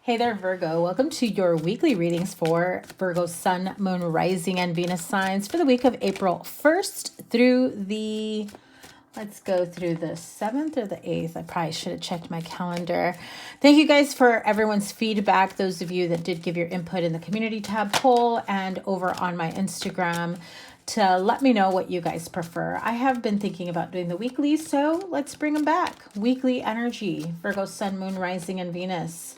Hey there, Virgo. Welcome to your weekly readings for Virgo Sun, Moon, Rising, and Venus signs for the week of April 1st through the, let's go through the 7th or the 8th. I probably should have checked my calendar. Thank you guys for everyone's feedback. Those of you that did give your input in the community tab poll and over on my Instagram to let me know what you guys prefer. I have been thinking about doing the weekly, so let's bring them back. Weekly energy, Virgo Sun, Moon, Rising, and Venus.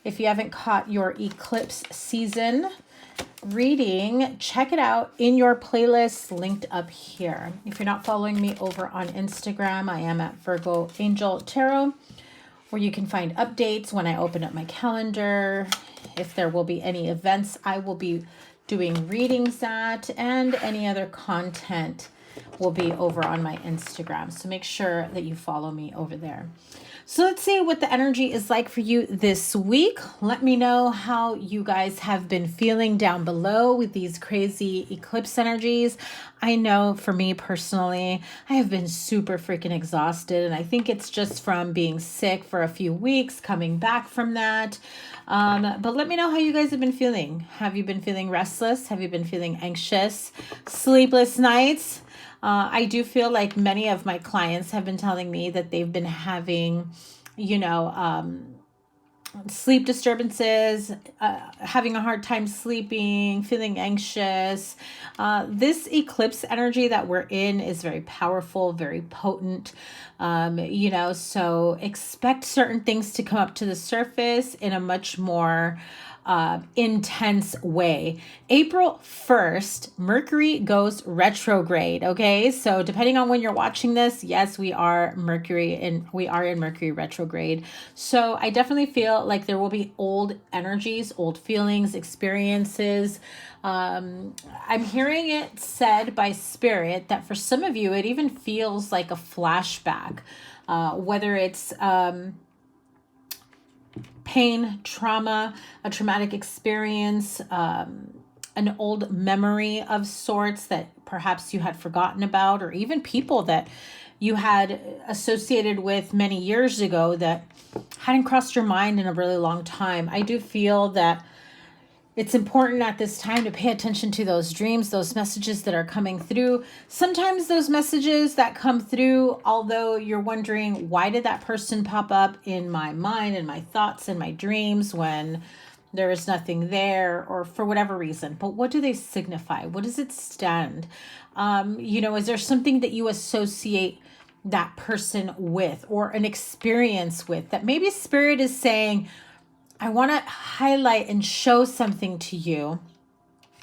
If you haven't caught your eclipse season reading, check it out in your playlist linked up here. If you're not following me over on Instagram, I am at Virgo Angel Tarot, where you can find updates when I open up my calendar. If there will be any events I will be doing readings at, and any other content will be over on my Instagram. So make sure that you follow me over there. So let's see what the energy is like for you this week. Let me know how you guys have been feeling down below with these crazy eclipse energies. I know for me personally, I have been super freaking exhausted, and I think it's just from being sick for a few weeks, coming back from that. But let me know how you guys have been feeling. Have you been feeling restless? Have you been feeling anxious? Sleepless nights? I do feel like many of my clients have been telling me that they've been having, sleep disturbances, having a hard time sleeping, feeling anxious. This eclipse energy that we're in is very powerful, very potent. So expect certain things to come up to the surface in a much more intense way. April 1st, Mercury goes retrograde. Okay. So depending on when you're watching this, yes, we are in Mercury retrograde. So I definitely feel like there will be old energies, old feelings, experiences. I'm hearing it said by spirit that for some of you, it even feels like a flashback, whether it's, pain, trauma, a traumatic experience, an old memory of sorts that perhaps you had forgotten about, or even people that you had associated with many years ago that hadn't crossed your mind in a really long time. I do feel that it's important at this time to pay attention to those dreams, those messages that are coming through. Sometimes those messages that come through, although you're wondering, why did that person pop up in my mind and my thoughts and my dreams when there is nothing there, or for whatever reason, but what do they signify? What does it stand? Is there something that you associate that person with, or an experience with, that maybe spirit is saying, I want to highlight and show something to you.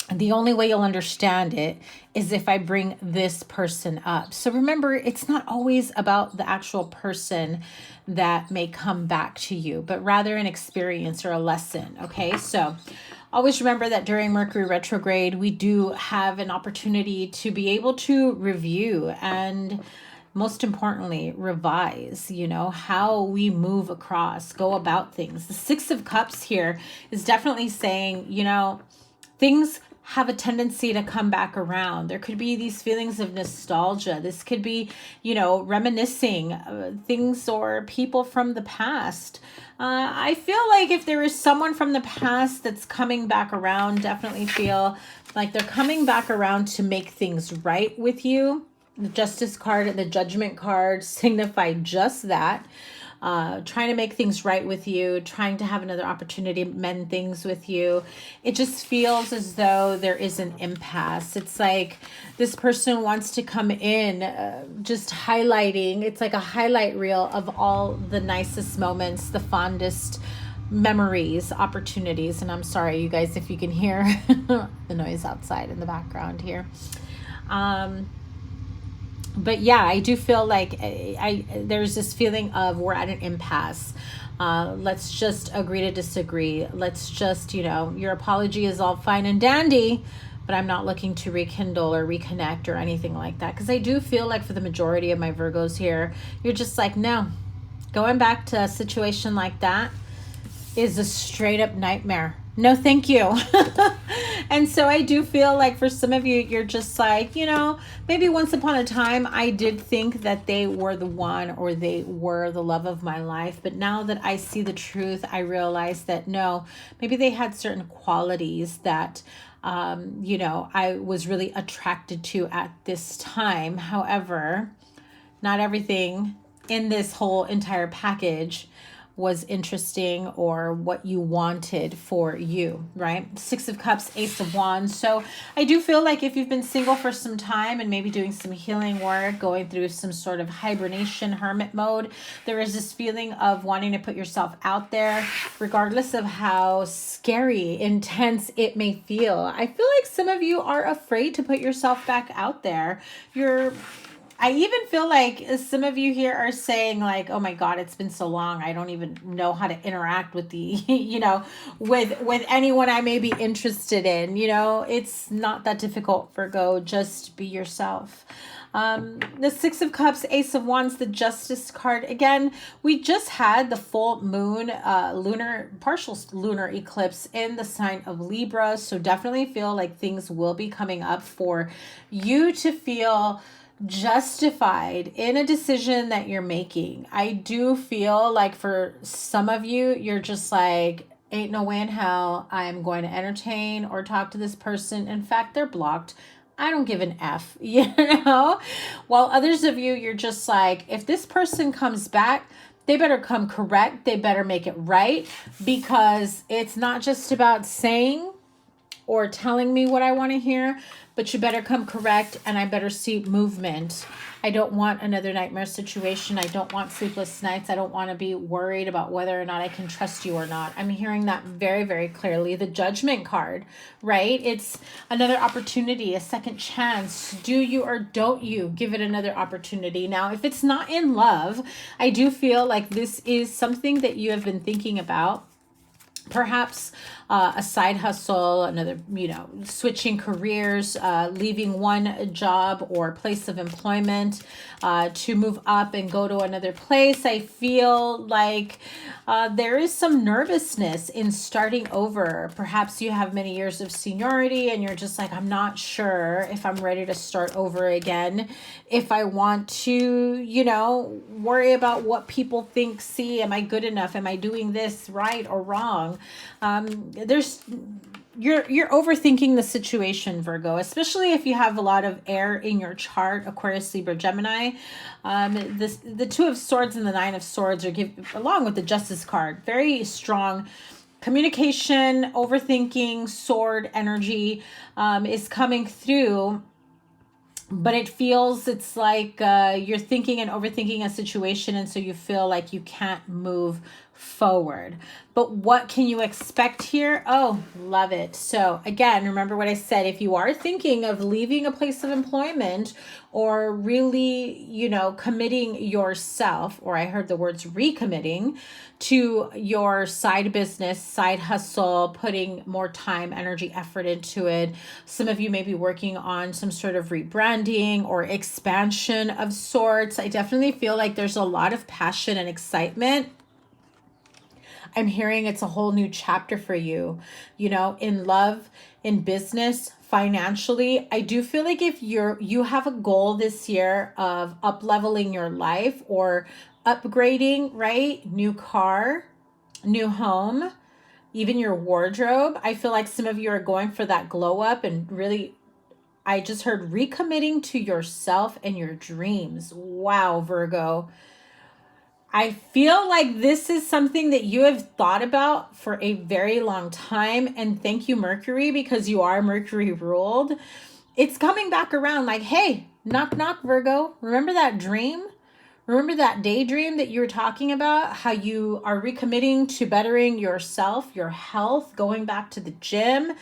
And the only way you'll understand it is if I bring this person up. So remember, it's not always about the actual person that may come back to you, but rather an experience or a lesson. Okay. So always remember that during Mercury retrograde, we do have an opportunity to be able to review and, most importantly, revise, how we move across, go about things. The Six of Cups here is definitely saying, things have a tendency to come back around. There could be these feelings of nostalgia. This could be, reminiscing things or people from the past. I feel like if there is someone from the past that's coming back around, definitely feel like they're coming back around to make things right with you. The Justice card and the Judgment card signify just that. Trying to make things right with you, trying to have another opportunity to mend things with you. It just feels as though there is an impasse. It's like this person wants to come in, just highlighting. It's like a highlight reel of all the nicest moments, the fondest memories, opportunities. And I'm sorry, you guys, if you can hear the noise outside in the background here. But yeah, I do feel like there's this feeling of we're at an impasse. Let's just agree to disagree. Let's just, your apology is all fine and dandy, but I'm not looking to rekindle or reconnect or anything like that. Because I do feel like for the majority of my Virgos here, you're just like, no, going back to a situation like that is a straight up nightmare. No, thank you. And so I do feel like for some of you, you're just like, maybe once upon a time I did think that they were the one or they were the love of my life. But now that I see the truth, I realize that no, maybe they had certain qualities that, I was really attracted to at this time. However, not everything in this whole entire package was interesting or what you wanted for you, right? Six of Cups, Ace of Wands. So I do feel like if you've been single for some time and maybe doing some healing work, going through some sort of hibernation, hermit mode, there is this feeling of wanting to put yourself out there, regardless of how scary, intense it may feel. I feel like some of you are afraid to put yourself back out there. I even feel like some of you here are saying like, oh my God, it's been so long. I don't even know how to interact with the, with anyone I may be interested in. It's not that difficult, Virgo. Just be yourself. The Six of Cups, Ace of Wands, the Justice card. Again, we just had the full moon, partial lunar eclipse in the sign of Libra. So definitely feel like things will be coming up for you to feel justified in a decision that you're making. I do feel like for some of you, you're just like, ain't no way in hell I'm going to entertain or talk to this person. In fact, they're blocked. I don't give an F, While others of you, you're just like, if this person comes back, they better come correct. They better make it right, because it's not just about saying or telling me what I want to hear, but you better come correct and I better see movement. I don't want another nightmare situation. I don't want sleepless nights. I don't want to be worried about whether or not I can trust you or not. I'm hearing that very, very clearly. The Judgment card, right? It's another opportunity, a second chance. Do you or don't you give it another opportunity? Now, if it's not in love, I do feel like this is something that you have been thinking about. Perhaps a side hustle, another, switching careers, leaving one job or place of employment to move up and go to another place. I feel like there is some nervousness in starting over. Perhaps you have many years of seniority and you're just like, I'm not sure if I'm ready to start over again. If I want to, worry about what people think, see, am I good enough? Am I doing this right or wrong? You're overthinking the situation, Virgo, especially if you have a lot of air in your chart, Aquarius, Libra, Gemini. The Two of Swords and the Nine of Swords along with the Justice card, very strong communication, overthinking, sword energy is coming through. But it's like you're thinking and overthinking a situation, and so you feel like you can't move forward. But what can you expect here? Oh, love it. So again, remember what I said. If you are thinking of leaving a place of employment or really, committing yourself, or I heard the words recommitting to your side business, side hustle, putting more time, energy, effort into it. Some of you may be working on some sort of rebranding or expansion of sorts. I definitely feel like there's a lot of passion and excitement. I'm hearing it's a whole new chapter for you, in love, in business, financially. I do feel like if you have a goal this year of up-leveling your life or upgrading, right? New car, new home, even your wardrobe. I feel like some of you are going for that glow up and really, I just heard recommitting to yourself and your dreams. Wow, Virgo. I feel like this is something that you have thought about for a very long time. And thank you, Mercury, because you are Mercury ruled. It's coming back around like, hey, knock, knock, Virgo. Remember that dream? Remember that daydream that you were talking about? How you are recommitting to bettering yourself, your health, going back to the gym,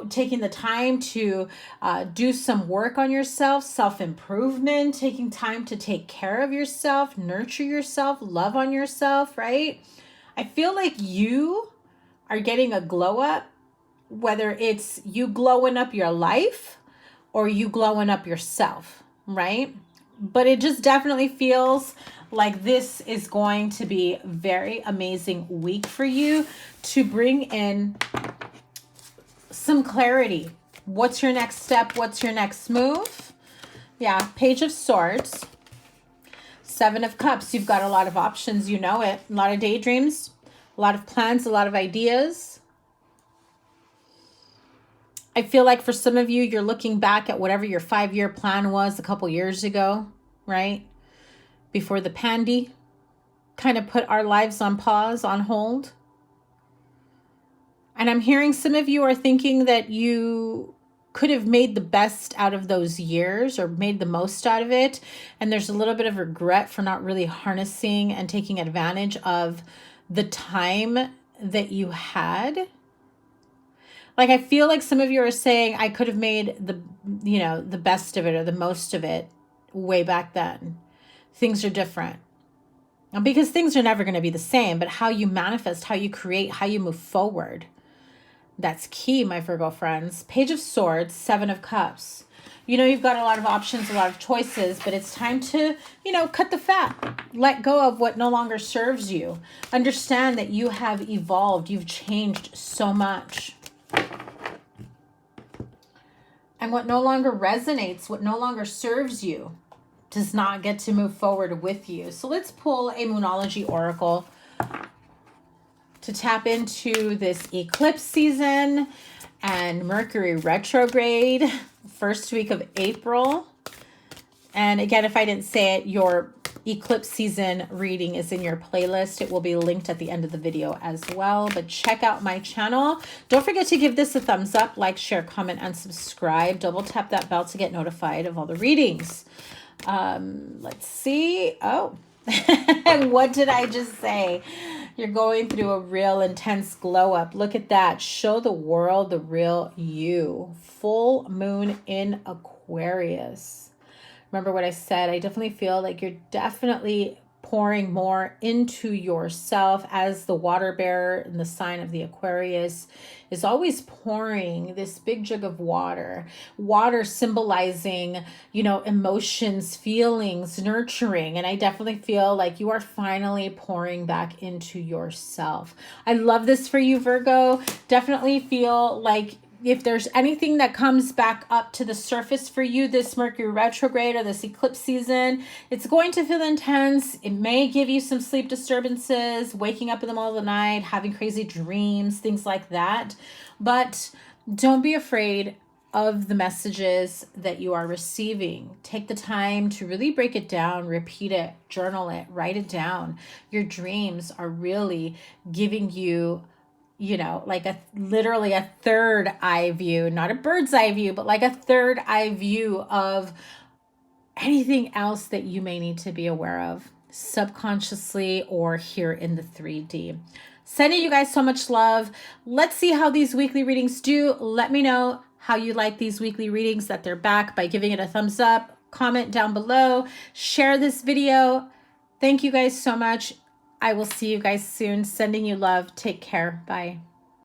taking the time to do some work on yourself, self-improvement, taking time to take care of yourself, nurture yourself, love on yourself, right? I feel like you are getting a glow up, whether it's you glowing up your life or you glowing up yourself, right? but it just definitely feels like this is going to be a very amazing week for you to bring in some clarity. What's your next step? What's your next move? Yeah, Page of Swords, Seven of Cups. You've got a lot of options, you know it. A lot of daydreams, a lot of plans, a lot of ideas. I feel like for some of you, you're looking back at whatever your 5-year plan was a couple years ago, right? Before the pandy kind of put our lives on pause, on hold. And I'm hearing some of you are thinking that you could have made the best out of those years or made the most out of it. And there's a little bit of regret for not really harnessing and taking advantage of the time that you had. Like, I feel like some of you are saying, I could have made the best of it or the most of it way back then. Things are different. Because things are never going to be the same, but how you manifest, how you create, how you move forward. That's key, my Virgo friends. Page of Swords, Seven of Cups. You've got a lot of options, a lot of choices, but it's time to, cut the fat. Let go of what no longer serves you. Understand that you have evolved. You've changed so much. And what no longer resonates, what no longer serves you, does not get to move forward with you. So let's pull a Moonology Oracle to tap into this eclipse season and Mercury retrograde, first week of April. And again, if I didn't say it, your eclipse season reading is in your playlist. It will be linked at the end of the video as well. But check out my channel. Don't forget to give this a thumbs up, like, share, comment, and subscribe. Double tap that bell to get notified of all the readings. Let's see. Oh, what did I just say? You're going through a real intense glow up. Look at that. Show the world the real you. Full moon in Aquarius. Remember what I said? I definitely feel like you're definitely pouring more into yourself as the water bearer in the sign of the Aquarius is always pouring this big jug of water. Water symbolizing, emotions, feelings, nurturing. And I definitely feel like you are finally pouring back into yourself. I love this for you, Virgo. Definitely feel like if there's anything that comes back up to the surface for you this Mercury retrograde or this eclipse season, it's going to feel intense. It may give you some sleep disturbances, waking up in the middle of the night, having crazy dreams, things like that. But don't be afraid of the messages that you are receiving. Take the time to really break it down, repeat it, journal it, write it down. Your dreams are really giving you like literally a third eye view, not a bird's eye view, but like a third eye view of anything else that you may need to be aware of subconsciously or here in the 3D. Sending you guys so much love. Let's see how these weekly readings do. Let me know how you like these weekly readings, that they're back, by giving it a thumbs up, comment down below, share this video. Thank you guys so much. I will see you guys soon. Sending you love. Take care. Bye.